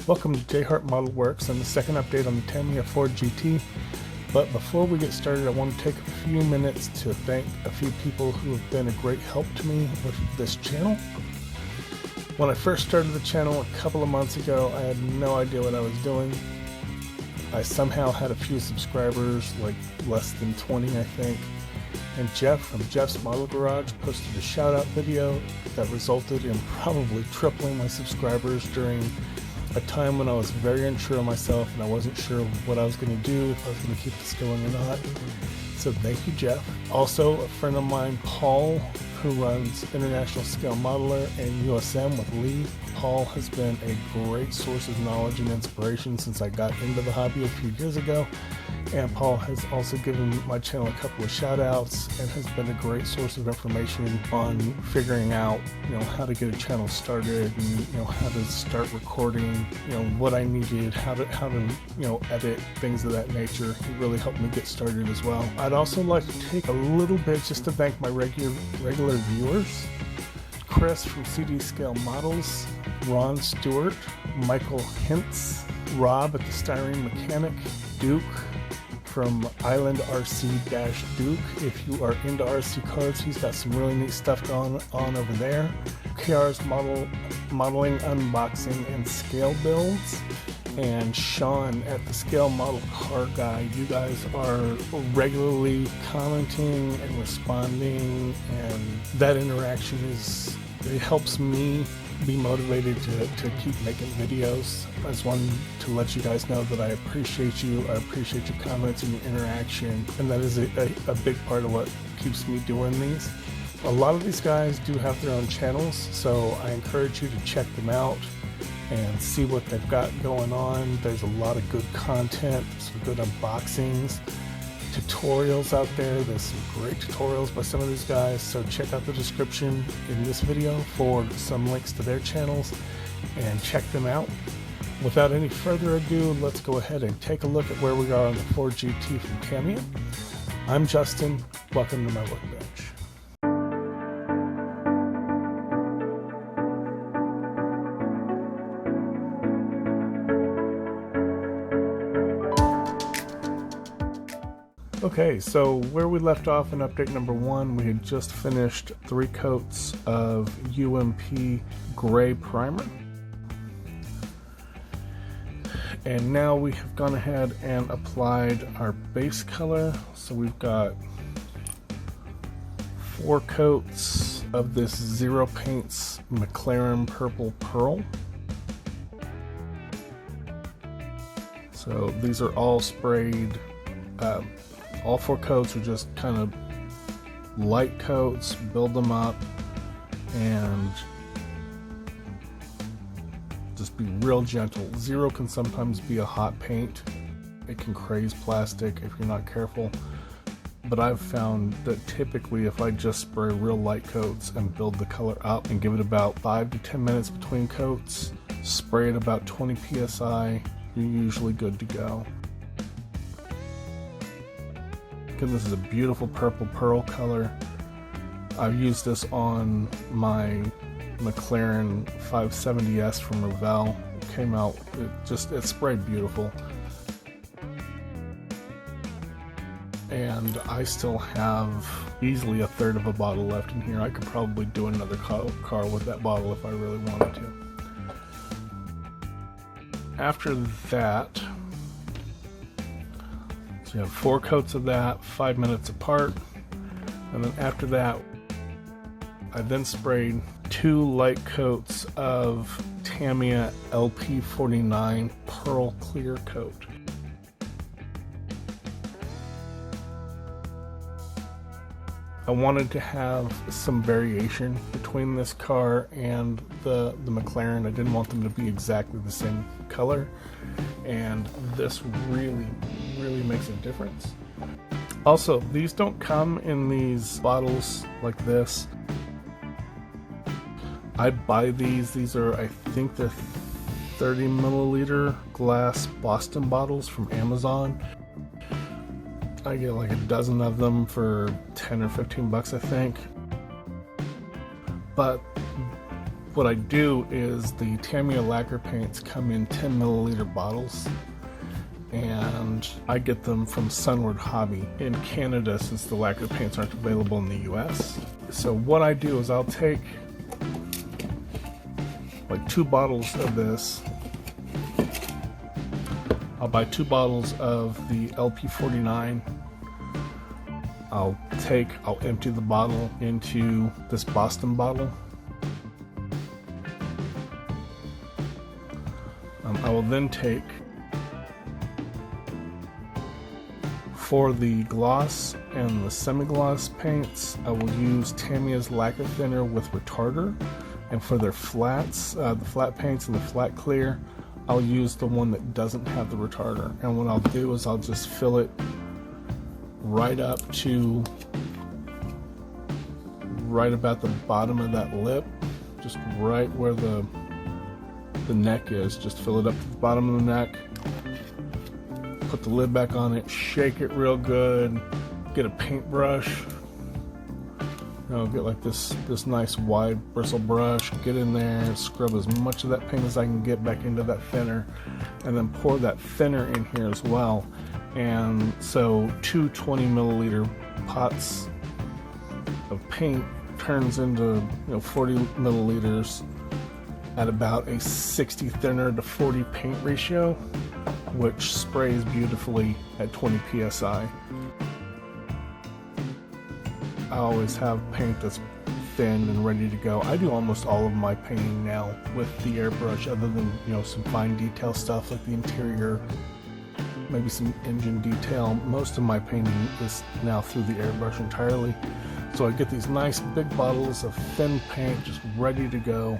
Welcome to J Hart Model Works and the second update on the Tamiya Ford GT. But before we get started, I want to take a few minutes to thank a few people who have been a great help to me with this channel. When I first started the channel a couple of months ago, I had no idea what I was doing. I somehow had a few subscribers, like less than 20 I think, and Jeff from Jeff's Model Garage posted a shout out video that resulted in probably tripling my subscribers during a time when I was very unsure of myself and I wasn't sure what I was going to do, if I was going to keep this going or not. So thank you, Jeff. Also, a friend of mine, Paul, who runs International Scale Modeler and USM with Lee. Paul has been a great source of knowledge and inspiration since I got into the hobby a few years ago. And Paul has also given my channel a couple of shout outs and has been a great source of information on figuring out, how to get a channel started and, how to start recording, what I needed, how to, edit, things of that nature. He really helped me get started as well. I'd also like to take a little bit just to thank my regular viewers. Chris from CD Scale Models, Ron Stewart, Michael Hintz, Rob at the Styrene Mechanic, Duke from Island RC-Duke. If you are into RC cars, he's got some really neat stuff going on over there. KR's Modeling Unboxing and Scale Builds, and Sean at the Scale Model Car Guy. You guys are regularly commenting and responding, and that interaction it helps me be motivated to keep making videos. I just wanted to let you guys know that I appreciate you. I appreciate your comments and your interaction, and that is a big part of what keeps me doing these. A lot of these guys do have their own channels, so I encourage you to check them out and see what they've got going on. There's a lot of good content, some good unboxings, tutorials out there. There's some great tutorials by some of these guys, so check out the description in this video for some links to their channels and check them out. Without any further ado, let's go ahead and take a look at where we are on the Ford GT from Tamiya. I'm Justin. Welcome to my workbench. Okay, so where we left off in update number 1, we had just finished 3 coats of UMP gray primer. And now we have gone ahead and applied our base color. So we've got 4 coats of this Zero Paints McLaren Purple Pearl. So these are all sprayed. All 4 coats are just kind of light coats, build them up, and just be real gentle. Zero can sometimes be a hot paint. It can craze plastic if you're not careful. But I've found that typically if I just spray real light coats and build the color up and give it about 5 to 10 minutes between coats, spray it about 20 psi, you're usually good to go. This is a beautiful purple pearl color. I've used this on my McLaren 570S from Revell. It came out, it sprayed beautiful. And I still have easily a third of a bottle left in here. I could probably do another car with that bottle if I really wanted to. After that, you have 4 coats of that, 5 minutes apart, and then after that I then sprayed 2 light coats of Tamiya LP49 Pearl Clear Coat. I wanted to have some variation between this car and the McLaren. I didn't want them to be exactly the same color, and this really makes a difference. Also, these don't come in these bottles like this. I buy these are, I think they're 30 milliliter glass Boston bottles from Amazon. I get like a dozen of them for 10 or 15 bucks I think. But what I do is the Tamiya lacquer paints come in 10 milliliter bottles, and I get them from Sunward Hobby in Canada since the lacquer paints aren't available in the US. So what I do is I'll take like 2 bottles of this. I'll buy 2 bottles of the LP49. I'll empty the bottle into this Boston bottle. I will then take, for the gloss and the semi-gloss paints, I will use Tamiya's lacquer thinner with retarder, and for their flats, the flat paints and the flat clear, I'll use the one that doesn't have the retarder. And what I'll do is I'll just fill it right up to right about the bottom of that lip, just right where the neck is. Just fill it up to the bottom of the neck, put the lid back on it, shake it real good, get a paintbrush, get like this nice wide bristle brush, get in there, scrub as much of that paint as I can get back into that thinner, and then pour that thinner in here as well. And so 2 20 milliliter pots of paint turns into 40 milliliters at about a 60 thinner to 40 paint ratio, which sprays beautifully at 20 psi. I always have paint that's thin and ready to go. I do almost all of my painting now with the airbrush, other than some fine detail stuff like the interior, maybe some engine detail. Most of my painting is now through the airbrush entirely. So I get these nice big bottles of thin paint just ready to go.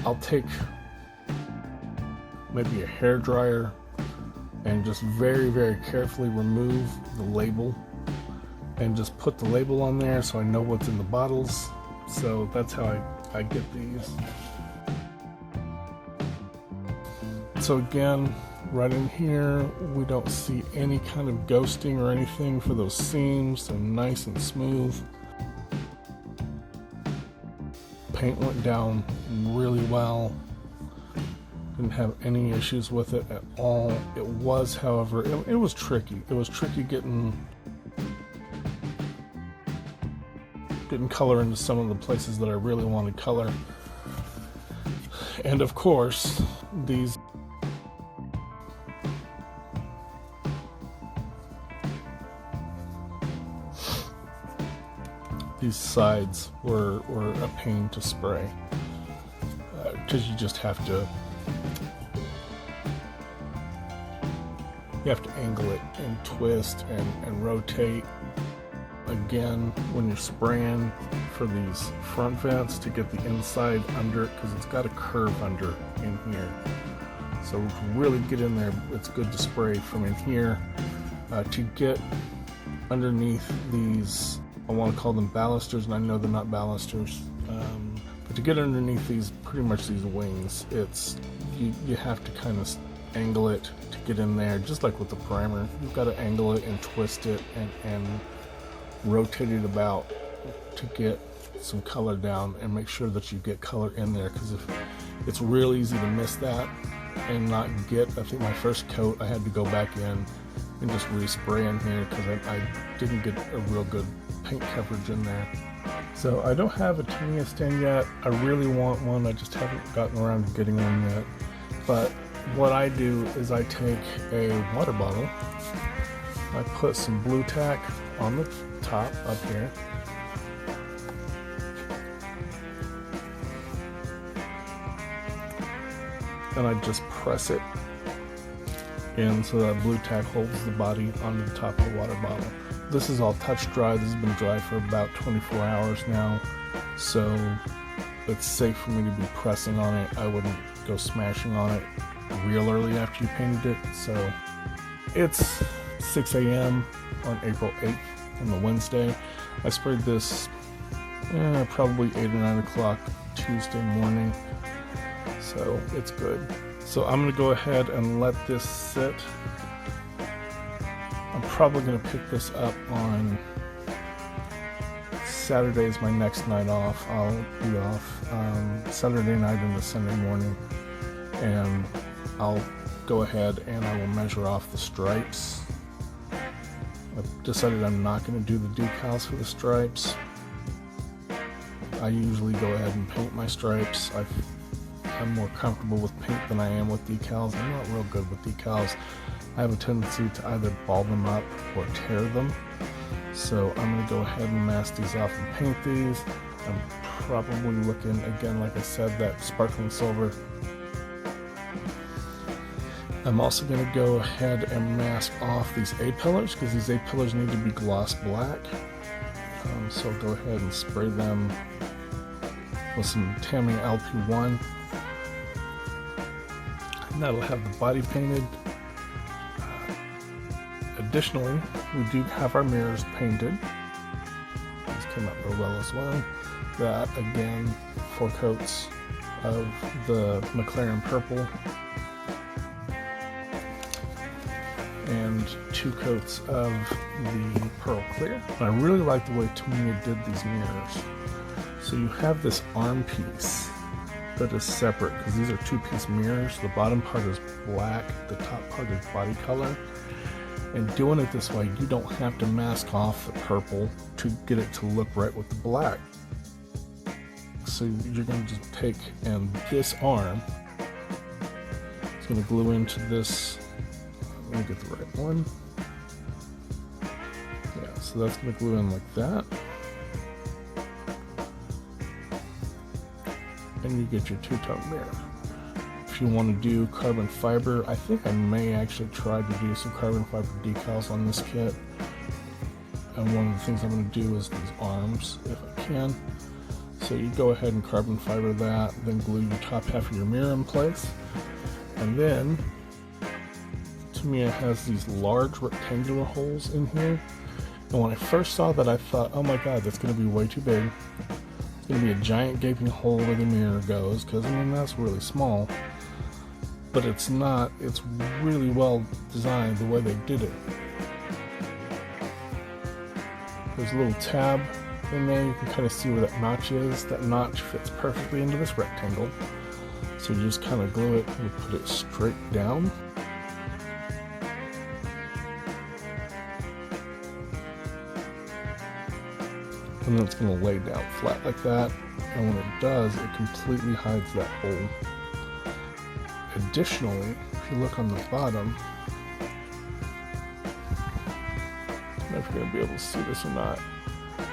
I'll take maybe a hair dryer and just very, very carefully remove the label and just put the label on there so I know what's in the bottles. So that's how I get these. So again, right in here, we don't see any kind of ghosting or anything for those seams. They're nice and smooth. Paint went down really well. Didn't have any issues with it at all. It was, however, it was tricky. It was tricky getting color into some of the places that I really wanted color. And of course, these sides were a pain to spray, because you just have to angle it and twist and rotate. Again, when you're spraying for these front vents, to get the inside under it, because it's got a curve under in here. So to really get in there, it's good to spray from in here. To get underneath these, I want to call them balusters, and I know they're not balusters, but to get underneath these, pretty much these wings, it's you have to kind of angle it to get in there, just like with the primer. You've got to angle it and twist it and rotate it about to get some color down and make sure that you get color in there, because if it's real easy to miss that and not get. I think my first coat I had to go back in and just respray in here because I didn't get a real good paint coverage in there. So I don't have a Tamiya stand yet. I really want one. I just haven't gotten around to getting one yet. But what I do is I take a water bottle, I put some blue tack on the top up here, and I just press it in so that blue tack holds the body onto the top of the water bottle. This is all touch dry. This has been dry for about 24 hours now, so it's safe for me to be pressing on it. I wouldn't go smashing on it real early after you painted it. So it's 6 a.m. on April 8th on the Wednesday. I sprayed this probably 8 or 9 o'clock Tuesday morning, so it's good. So I'm going to go ahead and let this sit. I'm probably going to pick this up on Saturday is my next night off. I'll be off Saturday night into Sunday morning, and I'll go ahead and I will measure off the stripes. I've decided I'm not going to do the decals for the stripes. I usually go ahead and paint my stripes. I'm more comfortable with paint than I am with decals. I'm not real good with decals. I have a tendency to either ball them up or tear them. So I'm going to go ahead and mask these off and paint these. I'm probably looking, again, like I said, that sparkling silver. I'm also going to go ahead and mask off these A-pillars, because these A-pillars need to be gloss black. So I'll go ahead and spray them with some Tamiya LP1. And that'll have the body painted. Additionally, we do have our mirrors painted. These came out real well as well. That, again, 4 coats of the McLaren purple and 2 coats of the pearl clear. I really like the way Tamiya did these mirrors. So you have this arm piece that is separate, because these are 2-piece mirrors. The bottom part is black, the top part is body color. And doing it this way, you don't have to mask off the purple to get it to look right with the black. So you're going to just take, and this arm is going to glue into this. Let me get the right one. Yeah, so that's going to glue in like that. And you get your 2-tone mirror. If you want to do carbon fiber, I think I may actually try to do some carbon fiber decals on this kit. And one of the things I'm going to do is these arms, if I can. So you go ahead and carbon fiber that, then glue your top half of your mirror in place. And then Tamiya has these large rectangular holes in here. And when I first saw that, I thought, oh my god, that's going to be way too big. It's going to be a giant gaping hole where the mirror goes, because I mean, that's really small. But it's not. It's really well designed the way they did it. There's a little tab in there. You can kind of see where that notch is. That notch fits perfectly into this rectangle. So you just kind of glue it and put it straight down. And then it's going to lay down flat like that. And when it does, it completely hides that hole. Additionally, if you look on the bottom, I don't know if you're going to be able to see this or not,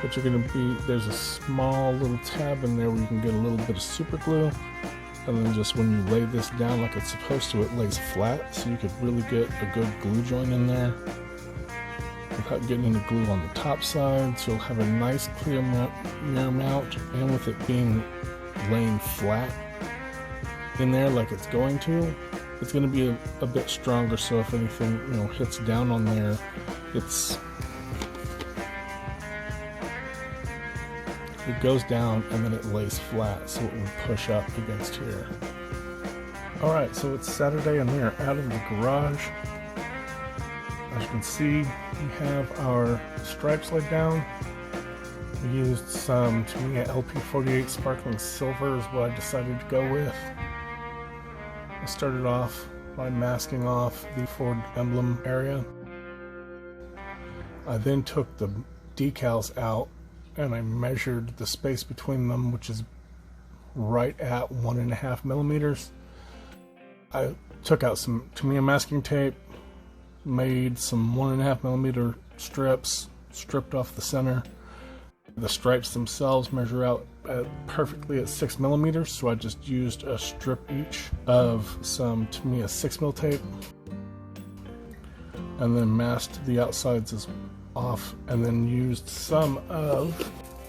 but you're going to be, there's a small little tab in there where you can get a little bit of super glue, and then just when you lay this down like it's supposed to, it lays flat, so you could really get a good glue joint in there without getting any glue on the top side. So you'll have a nice clear mirror mount, and with it being laying flat in there like it's going to, it's going to be a bit stronger, so if anything, you know, hits down on there, it goes down and then it lays flat, so it will push up against here. Alright, so it's Saturday and we are out of the garage. As you can see, we have our stripes laid down. We used some Tamiya LP48 sparkling silver is what I decided to go with. I started off by masking off the Ford emblem area. I then took the decals out and I measured the space between them, which is right at 1.5 millimeters. I took out some Tamiya masking tape, made some 1.5 millimeter strips, stripped off the center. The stripes themselves measure out perfectly at 6 millimeters, so I just used a strip each of some Tamiya 6mm tape, and then masked the outsides off, and then used some of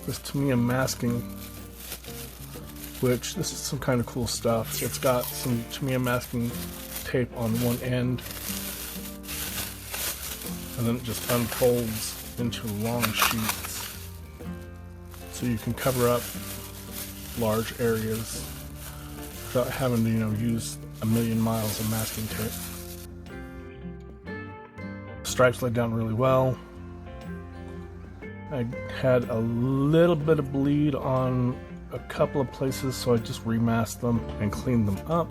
this Tamiya masking, which this is some kind of cool stuff. So it's got some Tamiya masking tape on one end, and then it just unfolds into long sheets. So you can cover up large areas without having to, you know, use a million miles of masking tape. Stripes laid down really well. I had a little bit of bleed on a couple of places, so I just remasked them and cleaned them up.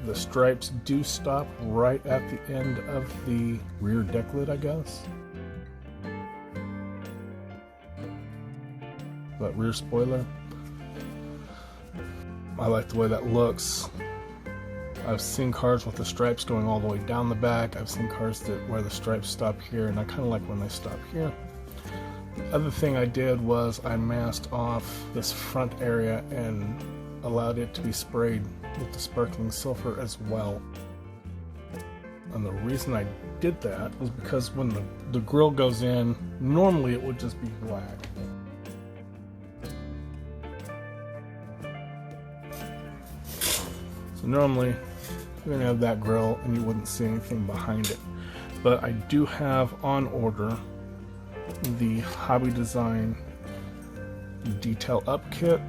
The stripes do stop right at the end of the rear deck lid, I guess. That rear spoiler. I like the way that looks. I've seen cars with the stripes going all the way down the back. I've seen cars where the stripes stop here, and I kind of like when they stop here. The other thing I did was I masked off this front area and allowed it to be sprayed with the sparkling silver as well. And the reason I did that was because when the grill goes in, normally it would just be black. So normally you're gonna have that grill and you wouldn't see anything behind it. But I do have on order the Hobby Design detail up kit.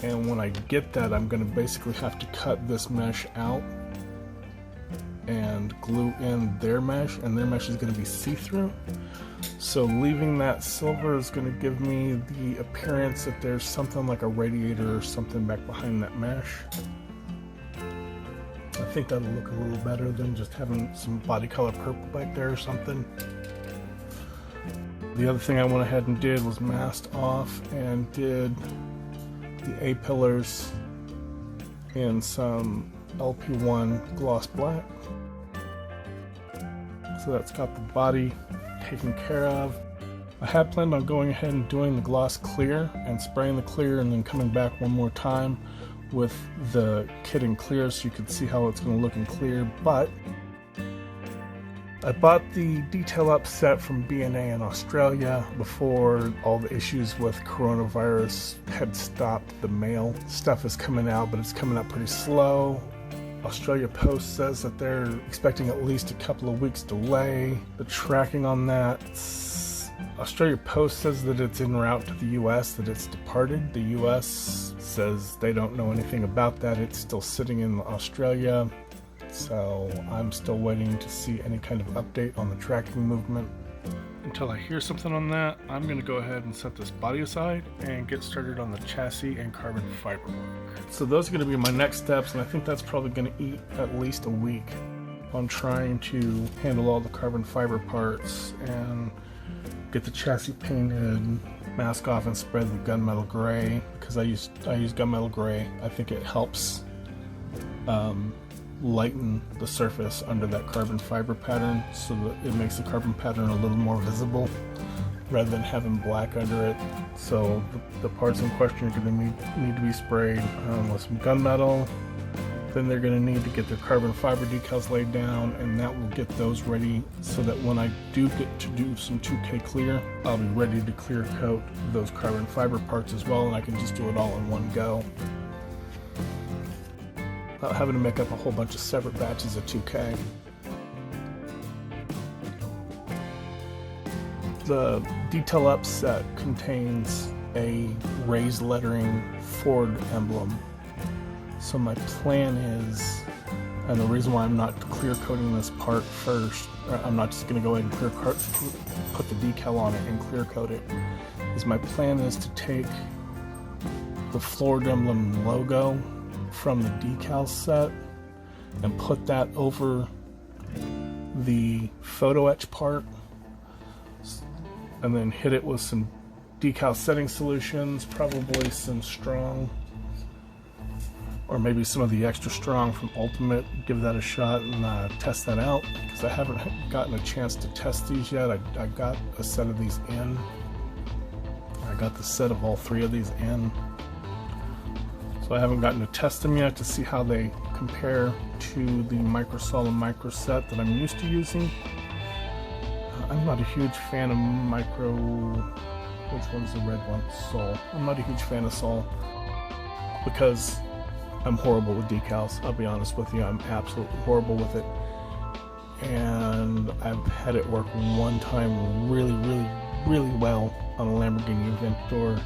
And when I get that, I'm gonna basically have to cut this mesh out and glue in their mesh, and their mesh is gonna be see-through. So leaving that silver is going to give me the appearance that there's something like a radiator or something back behind that mesh. I think that'll look a little better than just having some body color purple back there or something. The other thing I went ahead and did was masked off and did the A-pillars in some LP1 gloss black. So that's got the body taken care of. I had planned on going ahead and doing the gloss clear and spraying the clear and then coming back one more time with the kit in clear so you could see how it's going to look in clear, but I bought the detail up set from B&A in Australia before all the issues with coronavirus had stopped the mail. Stuff is coming out, but it's coming out pretty slow. Australia Post says that they're expecting at least a couple of weeks delay. The tracking on that, Australia Post says that it's en route to the US, that it's departed. The US says they don't know anything about that. It's still sitting in Australia. So I'm still waiting to see any kind of update on the tracking movement. Until I hear something on that, I'm going to go ahead and set this body aside and get started on the chassis and carbon fiber work. So those are going to be my next steps, and I think that's probably going to eat at least a week on trying to handle all the carbon fiber parts and get the chassis painted, mask off and spread the gunmetal gray, because I use gunmetal gray. I think it helps lighten the surface under that carbon fiber pattern so that it makes the carbon pattern a little more visible rather than having black under it. So the parts in question are going to need to be sprayed with some gunmetal. Then they're going to need to get their carbon fiber decals laid down, and that will get those ready so that when I do get to do some 2K clear, I'll be ready to clear coat those carbon fiber parts as well, and I can just do it all in one go without having to make up a whole bunch of separate batches of 2K. The detail up set contains a raised lettering Ford emblem. So my plan is, and the reason why I'm not clear coating this part first, I'm not just going to go ahead and put the decal on it and clear coat it, is my plan is to take the Ford emblem logo from the decal set and put that over the photo etch part, and then hit it with some decal setting solutions, probably some strong, or maybe some of the extra strong from Ultimate. Give that a shot and test that out, because I haven't gotten a chance to test these yet. I got a set of these in. I got the set of all three of these in. So I haven't gotten to test them yet to see how they compare to the Microsol and Microset that I'm used to using. I'm not a huge fan of which one's the red one? Sol. I'm not a huge fan of Sol because I'm horrible with decals. I'll be honest with you, I'm absolutely horrible with it. And I've had it work one time really well on a Lamborghini Aventador,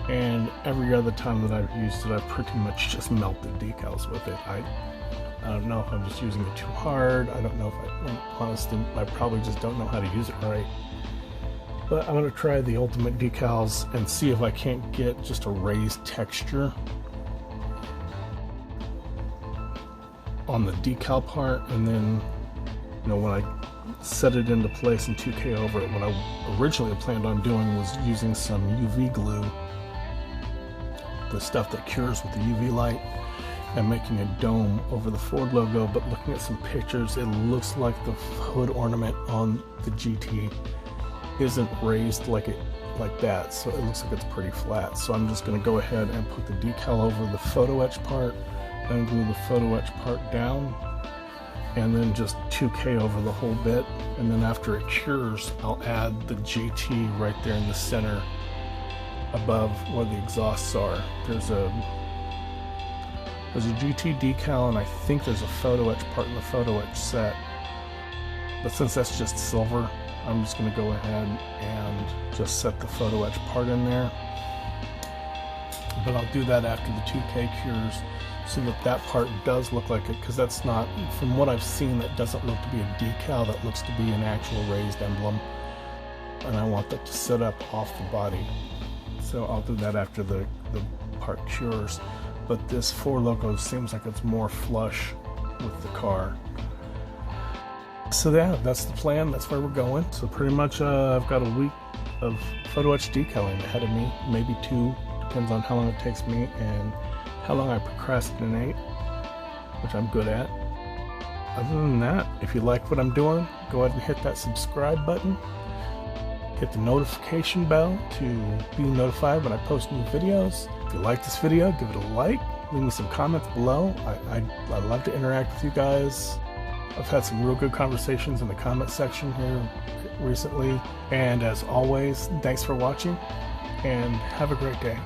and every other time that I've used it, I've pretty much just melted decals with it. I don't know if I'm just using it too hard. I don't know if honestly, I probably just don't know how to use it right. But I'm going to try the Ultimate decals and see if I can't get just a raised texture on the decal part, and then, you know, when I set it into place and 2K over it, what I originally planned on doing was using some UV glue, the stuff that cures with the UV light, and making a dome over the Ford logo. But looking at some pictures, it looks like the hood ornament on the GT isn't raised like that, so it looks like it's pretty flat. So I'm just going to go ahead and put the decal over the photo etch part, and glue the photo etch part down, and then just 2K over the whole bit. And then after it cures, I'll add the GT right there in the center above where the exhausts are. There's a GT decal, and I think there's a photo etch part in the photo etch set, but since that's just silver, I'm just going to go ahead and just set the photo etch part in there. But I'll do that after the 2K cures, so that part does look like it, because that's not, from what I've seen, that doesn't look to be a decal, that looks to be an actual raised emblem, and I want that to sit up off the body. So I'll do that after the part cures. But this Ford logo seems like it's more flush with the car. So yeah, that's the plan, that's where we're going. So pretty much I've got a week of photo etch decaling ahead of me, maybe 2, depends on how long it takes me and how long I procrastinate, which I'm good at. Other than that, if you like what I'm doing, go ahead and hit that subscribe button. Hit the notification bell to be notified when I post new videos. If you like this video, give it a like. Leave me some comments below. I'd love to interact with you guys. I've had some real good conversations in the comment section here recently. And as always, thanks for watching, and have a great day.